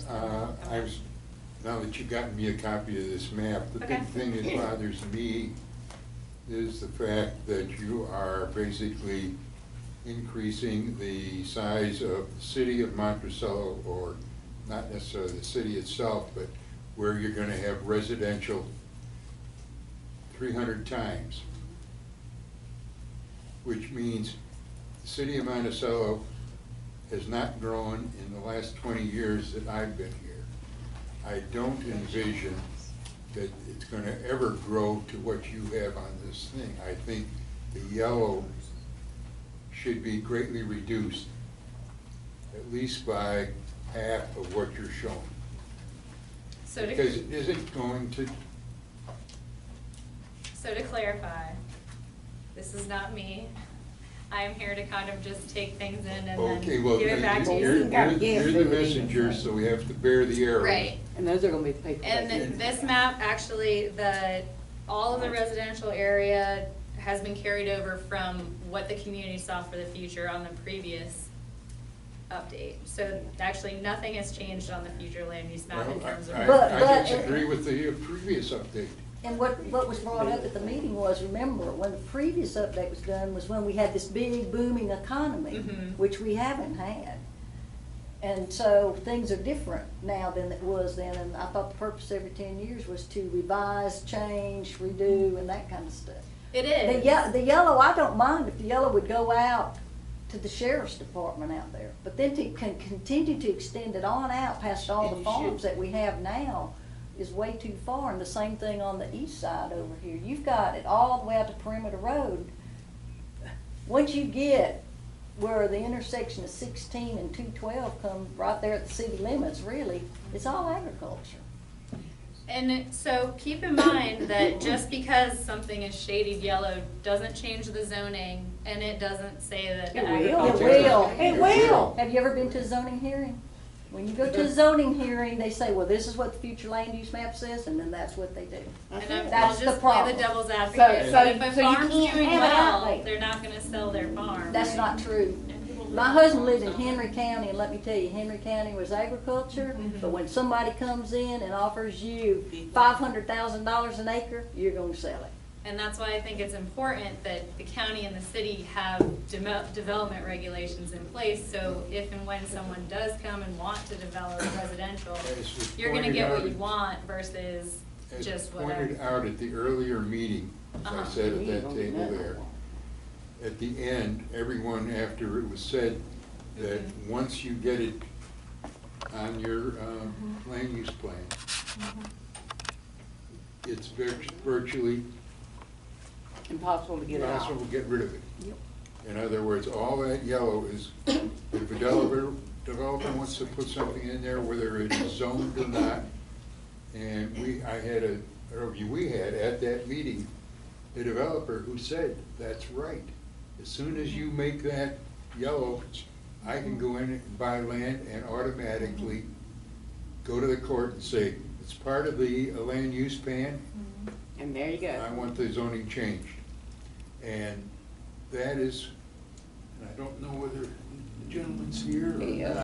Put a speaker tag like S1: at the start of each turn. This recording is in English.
S1: others.
S2: Now that you've gotten me a copy of this map, the big thing that bothers me is the fact that you are basically increasing the size of the city of Monticello, or not necessarily the city itself, but where you're gonna have residential 300 times. Which means the city of Monticello has not grown in the last 20 years that I've been here. I don't envision that it's gonna ever grow to what you have on this thing. I think the yellow should be greatly reduced, at least by half of what you're showing.
S1: So
S2: because it isn't going to.
S1: So to clarify, this is not me. I am here to kind of just take things in and
S2: Okay,
S1: then
S2: well,
S1: give it back to you.
S2: you're the messenger, so we have to bear the arrow.
S1: Right.
S3: And those are gonna be paid for.
S1: And this map, actually, all of the residential area has been carried over from what the community saw for the future on the previous update. So actually, nothing has changed on the future land use map in terms of.
S2: I disagree with the previous update.
S4: And what was brought up at the meeting was, remember, when the previous update was done was when we had this big booming economy, which we haven't had. And so things are different now than it was then, and I thought the purpose every 10 years was to revise, change, redo, and that kind of stuff.
S1: It is.
S4: The yellow, I don't mind if the yellow would go out to the sheriff's department out there, but then to continue to extend it on out past all the farms that we have now is way too far. And the same thing on the east side over here. You've got it all the way out to Perimeter Road. Once you get where the intersection of 16 and 212 come right there at the city limits, really, it's all agriculture.
S1: And so keep in mind that just because something is shaded yellow doesn't change the zoning, and it doesn't say that the agriculture.
S4: It will. Have you ever been to a zoning hearing? When you go to a zoning hearing, they say, well, this is what the future land use map says, and then that's what they do.
S1: And
S4: That's
S1: I'll
S4: the
S1: just play
S4: problem.
S1: the devil's advocate.
S4: So
S1: If a
S4: you
S1: farm's
S4: can't
S1: doing
S4: have it out
S1: well,
S4: there.
S1: they're not gonna sell their farm.
S4: That's not true. My husband lived in Henry County, and let me tell you, Henry County was agriculture, but when somebody comes in and offers you $500,000 an acre, you're gonna sell it.
S1: And that's why I think it's important that the county and the city have development regulations in place, so if and when someone does come and want to develop residential, you're gonna get what you want versus just whatever.
S2: As pointed out at the earlier meeting, as I said at that table there, at the end, everyone, after it was said that once you get it on your land use plan, it's virtually
S3: impossible to get it out.
S2: impossible to get rid of it.
S4: Yep.
S2: In other words, all that yellow is, if a developer wants to put something in there, whether it is zoned or not, and we had at that meeting, a developer who said, that's right. As soon as you make that yellow, I can go in and buy land and automatically go to the court and say, it's part of the land use plan.
S3: And there you go.
S2: I want the zoning changed. And that is, and I don't know whether the gentleman's here or not.